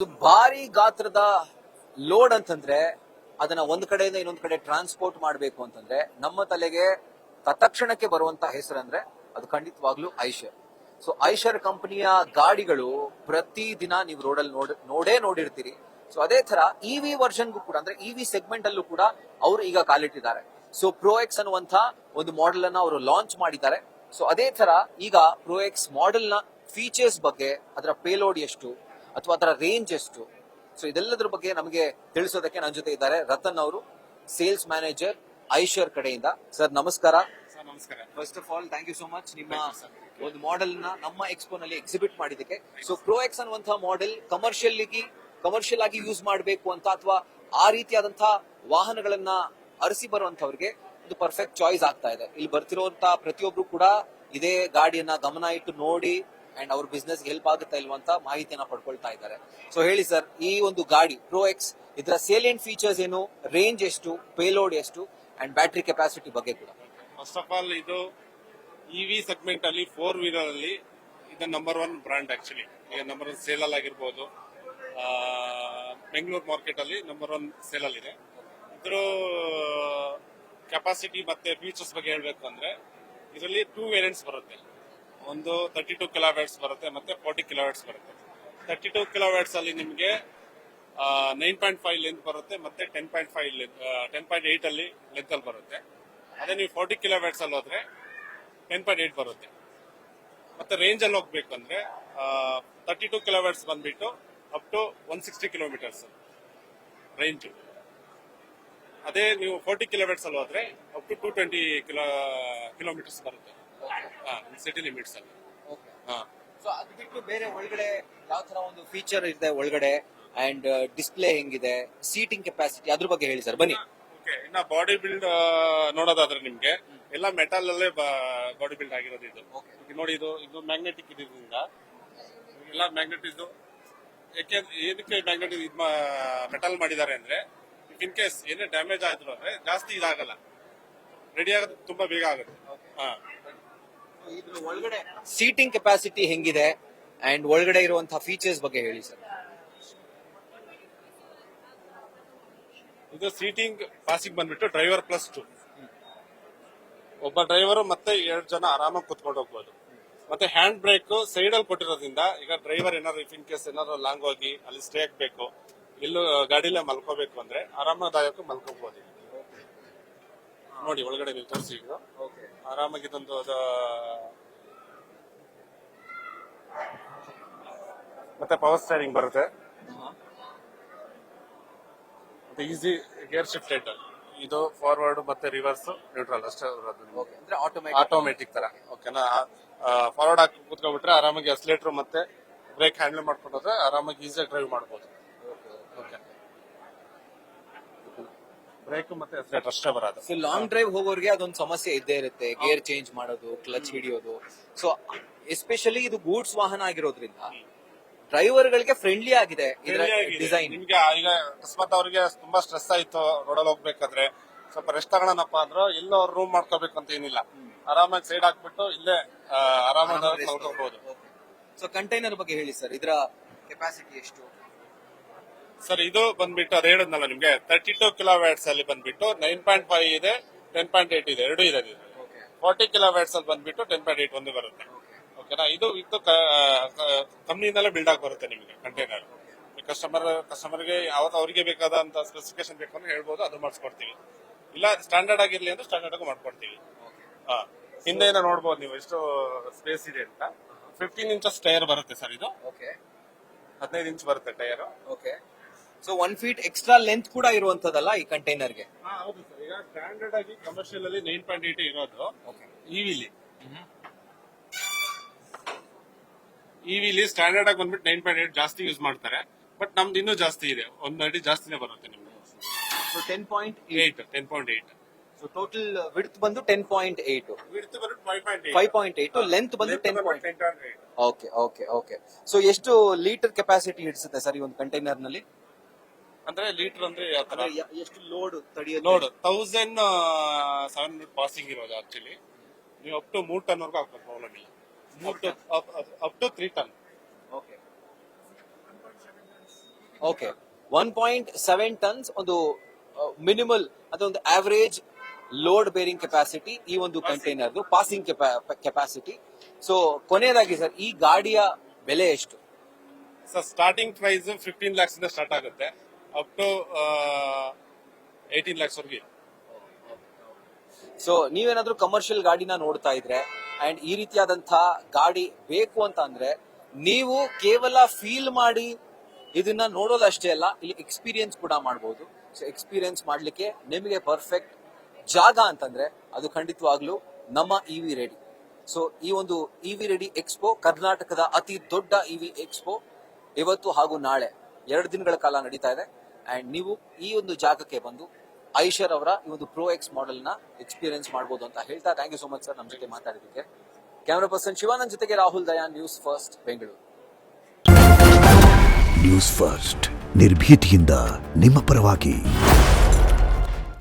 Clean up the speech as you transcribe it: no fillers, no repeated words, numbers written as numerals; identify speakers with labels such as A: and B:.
A: ಭಾರಿ ಗಾತ್ರದ ಲೋಡ್ ಅಂತಂದ್ರೆ ಅದನ್ನ ಒಂದ್ ಕಡೆಯಿಂದ ಇನ್ನೊಂದ್ ಕಡೆ ಟ್ರಾನ್ಸ್ಪೋರ್ಟ್ ಮಾಡಬೇಕು ಅಂತಂದ್ರೆ ನಮ್ಮ ತಲೆಗೆ ತತ್ಕ್ಷಣಕ್ಕೆ ಬರುವಂತ ಹೆಸರಂದ್ರೆ ಅದು ಖಂಡಿತವಾಗ್ಲೂ ಐಷರ್. ಸೊ ಐಷರ್ ಕಂಪನಿಯ ಗಾಡಿಗಳು ಪ್ರತಿ ದಿನ ನೀವು ರೋಡಲ್ಲಿ ನೋಡಿರ್ತೀರಿ. ಸೊ ಅದೇ ತರ ಇವಿ ವರ್ಷನ್ಗೂ ಕೂಡ ಅಂದ್ರೆ ಇವಿ ಸೆಗ್ಮೆಂಟ್ ಅಲ್ಲೂ ಕೂಡ ಅವರು ಈಗ ಕಾಲಿಟ್ಟಿದ್ದಾರೆ. ಸೊ ಪ್ರೋ ಎಕ್ಸ್ ಅನ್ನುವಂತ ಒಂದು ಮಾಡೆಲ್ ಅನ್ನ ಅವರು ಲಾಂಚ್ ಮಾಡಿದ್ದಾರೆ. ಸೊ ಅದೇ ತರ ಈಗ ಪ್ರೋ ಎಕ್ಸ್ ಮಾಡೆಲ್ ನ ಫೀಚರ್ಸ್ ಬಗ್ಗೆ, ಅದರ ಪೇಲೋಡ್ ಎಷ್ಟು ಅಥವಾ ಅದರ ರೇಂಜ್ ಎಷ್ಟು, ಸೊ ಇದೆಲ್ಲದ್ರ ಬಗ್ಗೆ ನಮಗೆ ತಿಳಿಸೋದಕ್ಕೆ ನನ್ನ ಜೊತೆ ಇದ್ದಾರೆ ರತನ್ ಅವರು, ಸೇಲ್ಸ್ ಮ್ಯಾನೇಜರ್ ಐಷರ್ ಕಡೆಯಿಂದ. ಸರ್ ನಮಸ್ಕಾರ.
B: ನಮಸ್ಕಾರ.
A: First of all thank you so much ನಿಮ್ಮ ಒಂದು ಮಾಡೆಲ್ ನ ನಮ್ಮ ಎಕ್ಸ್ಪೋ ನಲ್ಲಿ ಎಕ್ಸಿಬಿಟ್ ಮಾಡಿದಕ್ಕೆ. ಸೊ ಪ್ರೋ ಎಕ್ಸ್ ಅನ್ನುವಂತಹ ಮಾಡೆಲ್ ಕಮರ್ಷಿಯಲ್ ಆಗಿ ಯೂಸ್ ಮಾಡಬೇಕು ಅಂತ ಅಥವಾ ಆ ರೀತಿಯಾದಂತಹ ವಾಹನಗಳನ್ನ ಅರಸಿ ಬರುವಂತವ್ರಿಗೆ ಇದು ಪರ್ಫೆಕ್ಟ್ ಚಾಯ್ಸ್ ಆಗ್ತಾ ಇದೆ. ಇಲ್ಲಿ ಬರ್ತಿರುವಂತ ಪ್ರತಿಯೊಬ್ರು ಕೂಡ ಇದೇ ಗಾಡಿಯನ್ನ ಗಮನ ಇಟ್ಟು ನೋಡಿ ಅಂಡ್ ಅವ್ರ ಬಿಸ್ನೆಸ್ ಹೆಲ್ಪ್ ಆಗುತ್ತಾ ಇಲ್ವಂತ ಮಾಹಿತಿಯನ್ನ ಪಡ್ಕೊಳ್ತಾ ಇದ್ದಾರೆ. ಸೊ ಹೇಳಿ ಸರ್, ಈ ಒಂದು ಗಾಡಿ ಪ್ರೋ ಎಕ್ಸ್ ಇದರ ಸೇಲಿಯಂಟ್ ಫೀಚರ್ಸ್ ಏನು, ರೇಂಜ್ ಎಷ್ಟು, ಪೇಲೋಡ್ ಎಷ್ಟು ಅಂಡ್ ಬ್ಯಾಟರಿ ಕೆಪಾಸಿಟಿ ಬಗ್ಗೆ ಕೂಡ.
B: ಫಸ್ಟ್ ಆಫ್ ಆಲ್ ಇದು ಇವಿ ಸೆಗ್ಮೆಂಟ್ ಅಲ್ಲಿ 4 ವೀಲರ್ ಅಲ್ಲಿ ಇದು ನಂಬರ್ 1 ಬ್ರಾಂಡ್. ಆಕ್ಚುಲಿ ಈಗ ನಂಬರ್ 1 ಸೇಲ್ ಆಗಿರ್ಬೋದು. ಬೆಂಗಳೂರು ಮಾರ್ಕೆಟ್ ಅಲ್ಲಿ ನಂಬರ್ 1 ಸೇಲ್ ಅಲ್ಲಿ ಇದೆ. ಇದ್ರ ಕೆಪಾಸಿಟಿ ಮತ್ತೆ ಫೀಚರ್ಸ್ ಬಗ್ಗೆ ಹೇಳ್ಬೇಕು ಅಂದ್ರೆ ಇದರಲ್ಲಿ 2 ವೇರಿಯಂಟ್ಸ್ ಬರುತ್ತೆ. ಒಂದು 32 ಕಿಲೋವ್ಯಾಟ್ಸ್ ಬರುತ್ತೆ ಮತ್ತೆ 40 ಕಿಲೋವ್ಯಾಟ್ಸ್ ಬರುತ್ತೆ. 32 ಕಿಲೋವ್ಯಾಟ್ಸ್ ಅಲ್ಲಿ ನಿಮಗೆ 9.5 ಲೆಂತ್ ಬರುತ್ತೆ ಮತ್ತೆ 10.8 ಅಲ್ಲಿ ಲೆಂತ್ ಅಲ್ಲಿ ಬರುತ್ತೆ. ಅದೇ ನೀವು 40 ಕಿಲೋವ್ಯಾಟ್ಸ್ ಅಲ್ಲಿ ಹೋದ್ರೆ 10.8 ಬರುತ್ತೆ. ಮತ್ತೆ ರೇಂಜ್ ಅಲ್ಲಿ ಹೋಗ್ಬೇಕು ಅಂದ್ರೆ 32 ಕಿಲೋವ್ಯಾಟ್ಸ್ ಬಂದ್ಬಿಟ್ಟು ಅಪ್ ಟು 160 ಕಿಲೋಮೀಟರ್ಸ್ ರೇಂಜ್. ಅದೇ ನೀವು 40 ಕಿಲೋವ್ಯಾಟ್ಸ್ ಅಲ್ಲಿ ಹೋದ್ರೆ ಅಪ್ ಟು 220 ಕಿಲೋಮೀಟರ್ಸ್ ಬರುತ್ತೆ ಸಿಟಿ ಲಿಮಿಟ್ಸ್ ಅಲ್ಲಿ.
A: ಸೊ ಅದು ಬಿಟ್ಟು ಬೇರೆ ಒಳಗಡೆ ಯಾವ ತರ ಒಂದು ಫೀಚರ್ ಇದೆ ಒಳಗಡೆ ಅಂಡ್ ಡಿಸ್ಪ್ಲೇ ಹೆಂಗಿದೆ, ಸೀಟಿಂಗ್ ಕೆಪಾಸಿಟಿ ಅದ್ರ ಬಗ್ಗೆ ಹೇಳಿ ಸರ್. ಬನ್ನಿ.
B: ಇನ್ನ ಬಾಡಿ ಬಿಲ್ಡ್ ನೋಡೋದಾದ್ರೆ ನಿಮ್ಗೆ ಎಲ್ಲ ಮೆಟಲ್ ಅಲ್ಲೇ ಬಾಡಿ ಬಿಲ್ಡ್ ಆಗಿರೋದು ಇದು. ನೋಡಿ ಇದು ಮ್ಯಾಗ್ನೆಟಿಕ್ ಇದರಿಂದ ಎಲ್ಲ ಮ್ಯಾಗ್ನೆಟ್ ಇದು. ಏನಕ್ಕೆ ಮ್ಯಾಗ್ನೆಟಿಕ್ ಮೆಟಲ್ ಮಾಡಿದ್ದಾರೆ ಅಂದ್ರೆ ಇನ್ ಕೇಸ್ ಏನೇ ಡ್ಯಾಮೇಜ್ ಆಯ್ತು ಅಂದ್ರೆ ಜಾಸ್ತಿ ಇದಾಗಲ್ಲ, ರೆಡಿ ಆಗೋದು ತುಂಬಾ ಬೇಗ ಆಗುತ್ತೆ.
A: ಇದ್ರ ಒಳಗಡೆ ಸೀಟಿಂಗ್ ಕೆಪಾಸಿಟಿ ಹೆಂಗಿದೆ ಅಂಡ್ ಒಳಗಡೆ ಇರುವಂತಹ ಫೀಚರ್ಸ್ ಬಗ್ಗೆ ಹೇಳಿ ಸರ್.
B: ಇದು ಸೀಟಿಂಗ್ ಪಾಸಿಂಗ್ ಬಂದ್ಬಿಟ್ಟು ಡ್ರೈವರ್ +2, ಒಬ್ಬ ಡ್ರೈವರ್ ಮತ್ತೆ 2 ಜನ ಆರಾಮಾಗಿ ಕುತ್ಕೊಂಡು ಹೋಗ್ಬೋದು. ಮತ್ತೆ ಹ್ಯಾಂಡ್ ಬ್ರೇಕ್ ಸೈಡ್ ಅಲ್ಲಿ ಕೊಟ್ಟಿರೋದ್ರಿಂದ ಈಗ ಡ್ರೈವರ್ ಏನಾದ್ರು ಇನ್ ಕೇಸ್ ಏನಾದ್ರು ಲಾಂಗ್ ಹೋಗಿ ಅಲ್ಲಿ ಸ್ಟೇ ಆಗ್ಬೇಕು, ಇಲ್ಲೂ ಗಾಡಿಲೇ ಮಲ್ಕೋಬೇಕು ಅಂದ್ರೆ ಆರಾಮದಾಯಕ ಮಲ್ಕೋಬಹುದು. ನೋಡಿ ಒಳಗಡೆ ನೀವು ತೋರಿಸಿ, ಈಗ ಆರಾಮಾಗಿ ಇದೊಂದು ಮತ್ತೆ ಪವರ್ ಸ್ಟೇರಿಂಗ್ ಬರುತ್ತೆ. ಮತ್ತೆ ಈಸಿ ಗೇರ್ ಶಿಫ್ಟೆಡ್, ಇದು ಫಾರ್ವರ್ಡ್ ಮತ್ತೆ ರಿವರ್ಸ್ ನ್ಯೂಟ್ರಲ್ ಅಷ್ಟೇ ಬರೋದು, ಆಟೋಮೆಟಿಕ್ ತರ. ಓಕೆನಾ, ಫಾರ್ವರ್ಡ್ ಹಾಕಿ ಕೂತ್ಕೊಂಡ್ಬಿಟ್ರೆ ಆರಾಮಾಗಿ ಅಕ್ಸಿಲೇಟರ್ ಮತ್ತೆ ಬ್ರೇಕ್ ಹ್ಯಾಂಡಲ್ ಮಾಡ್ಕೊಂಡ್ರೆ ಆರಾಮಾಗಿ ಈಸಿಯಾಗಿ ಡ್ರೈವ್ ಮಾಡಬಹುದು. ಬ್ರೇಕ್ ಮತ್ತೆ ಅಕ್ಸಿಲೇಟರ್ ಅಷ್ಟೇ ಬರೋದು.
A: ಸೊ ಲಾಂಗ್ ಡ್ರೈವ್ ಹೋಗೋರಿಗೆ ಅದೊಂದು ಸಮಸ್ಯೆ ಇದ್ದೇ ಇರುತ್ತೆ, ಗೇರ್ ಚೇಂಜ್ ಮಾಡೋದು, ಕ್ಲಚ್ ಹಿಡಿಯೋದು. ಸೊ ಎಸ್ಪೆಷಲಿ ಇದು ಗೂಡ್ಸ್ ವಾಹನ ಆಗಿರೋದ್ರಿಂದ ಡ್ರೈವರ್ ಗಳಿಗೆ ಫ್ರೆಂಡ್ಲಿ ಆಗಿದೆ ಡಿಸೈನ್.
B: ನಿಮ್ಗೆ ಈಗ ಅಕಸ್ಮಾತ್ ಅವ್ರಿಗೆ ತುಂಬಾ ಸ್ಟ್ರೆಸ್ ಆಯ್ತು ರೋಡಲ್ಲಿ ಹೋಗ್ಬೇಕಾದ್ರೆ ಸ್ವಲ್ಪ ರೆಸ್ಟ್ ತಗೊಳನಪ್ಪ ಅಂದ್ರೆ ಎಲ್ಲೋ ಅವ್ರು ರೂಮ್ ಮಾಡ್ಕೋಬೇಕು ಅಂತ ಏನಿಲ್ಲ, ಆರಾಮಾಗಿ ಸೈಡ್ ಹಾಕ್ಬಿಟ್ಟು ಇಲ್ಲೇ ಆರಾಮಾಗಿ ಮಲ್ಕೋಬಹುದು.
A: ಸೊ ಕಂಟೈನರ್ ಬಗ್ಗೆ ಹೇಳಿ ಸರ್, ಇದರ ಕೆಪಾಸಿಟಿ ಎಷ್ಟು
B: ಸರ್? ಇದು ಬಂದ್ಬಿಟ್ಟು ಅದ್ ಹೇಳಿದ್ನಲ್ಲ ನಿಮ್ಗೆ, 32 ಕಿಲೋವ್ಯಾಟ್ಸ್ ಅಲ್ಲಿ ಬಂದ್ಬಿಟ್ಟು 9.5 ಇದೆ, 10.8 ಇದೆ, 2 ಇದೆ. 40 ಕಿಲೋವ್ಯಾಟ್ಸ್ ಅಲ್ಲಿ ಬಂದ್ಬಿಟ್ಟು 10.8 ಒಂದು ಬರುತ್ತೆ. ಓಕೆನಾ, ಇದು ಕಂಪ್ನಿಯಿಂದಲೇ ಬಿಲ್ಡ್ ಆಗಿ ಬರುತ್ತೆ ನಿಮಗೆ ಕಂಟೈನರ್. ಕಸ್ಟಮರ್ಗೆ ಯಾವತ್ತು ಅವರಿಗೆ ಬೇಕಾದಂತ ಸ್ಪೆಸಿಫಿಕೇಶನ್ ಬೇಕು ಅಂತ ಹೇಳ್ಬೋದು, ಅದು ಮಾಡಿಸ್ಕೊಡ್ತೀವಿ. ಇಲ್ಲ ಸ್ಟ್ಯಾಂಡರ್ಡ್ ಆಗಿರ್ಲಿ ಅಂದ್ರೆ ಸ್ಟ್ಯಾಂಡರ್ಡ್ ಆಗಿ ಮಾಡ್ಕೊಡ್ತೀವಿ. ಹಿಂದೆಯಿಂದ ನೋಡ್ಬೋದು ನೀವು ಎಷ್ಟು ಸ್ಪೇಸ್ ಇದೆ ಅಂತ. 15 ಇಂಚಸ್ ಟೈರ್ ಬರುತ್ತೆ ಸರ್ ಇದು. 15 ಇಂಚ್ ಬರುತ್ತೆ tyre.
A: So 1 feet extra length ಕೂಡ ಇರುವಂತದಲ್ಲ ಈ ಕಂಟೈನರ್ಗೆ?
B: ಹೌದು ಸರ್. ಈಗ ಸ್ಟ್ಯಾಂಡರ್ಡ್ ಆಗಿ ಕಮರ್ಷಿಯಲ್ ಅಲ್ಲಿ 9.8 ಇರೋದು. ಇವಿಲಿ ಸ್ಟ್ಯಾಂಡರ್ಡ್ ಆಗಿ ಬಂದ್ಬಿಟ್ಟು 9.8 ಜಾಸ್ತಿ ಯೂಸ್ ಮಾಡ್ತಾರೆ. ಬಟ್ ನಮ್ದು ಇನ್ನೂ ಜಾಸ್ತಿ ಇದೆ, 1 ಅಡಿ ಜಾಸ್ತಿನೇ ಬರುತ್ತೆ ನಿಮ್ಗೆ.
A: ಸೊ 10.8. ಸೊ ಟೋಟಲ್ ವಿಡ್ತ್ ಬಂದು 10.8,
B: ವಿಡ್ತ್ ಬಂದ್ಬಿಟ್ಟು
A: 5.8, ಲೆಂತ್ ಬಂದು 10.8. ಓಕೆ. ಸೊ ಎಷ್ಟು ಲೀಟರ್ ಕೆಪಾಸಿಟಿ ಹಿಡಿಸುತ್ತೆ ಸರ್ ಈ ಒಂದು ಕಂಟೈನರ್ ನಲ್ಲಿ?
B: ಅಂದ್ರೆ ಲೀಟರ್ ಅಂದ್ರೆ ಯಾವ ತರ,
A: ಎಷ್ಟು ಲೋಡ್ ತಡೆಯೋದು?
B: ಲೋಡ್ 1700 ಪಾಸಿಂಗ್ ಇರೋದು. ಆಕ್ಚುಲಿ ನೀವು ಅಪ್ ಟು 3 ಟನ್ ವರ್ಗೂ ಹಾಕ್ಬೇಕು, ಪ್ರಾಬ್ಲಮ್ ಇಲ್ಲ. Up to 3 ton.
A: Okay 1.7 tons ಒಂದು ಮಿನಿಮಲ್ ಅದೊಂದು ಆವರೇಜ್ ಲೋಡ್ ಬೇರಿಂಗ್ ಕೆಪಾಸಿಟಿ ಈ ಒಂದು ಕಂಟೈನರ್ ಪಾಸಿಂಗ್ ಕೆಪಾಸಿಟಿ. ಸೊ ಕೊನೆಯದಾಗಿ ಸರ್ ಈ ಗಾಡಿಯ ಬೆಲೆ ಎಷ್ಟು?
B: ಸರ್ ಸ್ಟಾರ್ಟಿಂಗ್ ಪ್ರೈಸ್ 15 lakhs ಇಂದ ಸ್ಟಾರ್ಟ್ ಆಗುತ್ತೆ ಅಪ್ ಟು 18 lakhs ವರೆಗೆ.
A: ಸೊ ನೀವೇನಾದ್ರೂ ಕಮರ್ಷಿಯಲ್ ಗಾಡಿನ ನೋಡ್ತಾ ಇದ್ರೆ ಅಂಡ್ ಈ ರೀತಿಯಾದಂತಹ ಗಾಡಿ ಬೇಕು ಅಂತ ಅಂದ್ರೆ ನೀವು ಕೇವಲ ಫೀಲ್ ಮಾಡಿ ಇದನ್ನ ನೋಡೋದಷ್ಟೇ ಅಲ್ಲ, ಇಲ್ಲಿ ಎಕ್ಸ್ಪೀರಿಯನ್ಸ್ ಕೂಡ ಮಾಡಬಹುದು. ಸೊ ಎಕ್ಸ್ಪೀರಿಯನ್ಸ್ ಮಾಡ್ಲಿಕ್ಕೆ ನಿಮಗೆ ಪರ್ಫೆಕ್ಟ್ ಜಾಗ ಅಂತಂದ್ರೆ ಅದು ಖಂಡಿತವಾಗ್ಲೂ ನಮ್ಮ ಇವಿ ರೆಡಿ. ಸೊ ಈ ಒಂದು ಇವಿ ರೆಡಿ ಎಕ್ಸ್ಪೋ ಕರ್ನಾಟಕದ ಅತಿ ದೊಡ್ಡ ಇವಿ ಎಕ್ಸ್ಪೋ ಇವತ್ತು ಹಾಗೂ ನಾಳೆ 2 ದಿನಗಳ ಕಾಲ ನಡೀತಾ ಇದೆ. ಅಂಡ್ ನೀವು ಈ ಒಂದು ಜಾಗಕ್ಕೆ ಬಂದು ಐಷರ್ ಅವರ ಈ ಒಂದು ಪ್ರೋ ಎಕ್ಸ್ ಮಾಡೆಲ್ ನ ಎಕ್ಸ್ಪೀರಿಯನ್ಸ್ ಮಾಡಬಹುದು ಅಂತ ಹೇಳ್ತಾ thank you so much sir ನಮ್ಮ ಜೊತೆ ಮಾತಾಡಿದ್ದಕ್ಕೆ. ಕ್ಯಾಮರಾ ಪರ್ಸನ್ ಶಿವಾನಂದ್ ಜೊತೆಗೆ Rahul Dayan, news first Bengaluru.
C: News first ನಿರ್ಭೀತಿಯಿಂದ ನಿಮ್ಮ ಪರವಾಗಿ.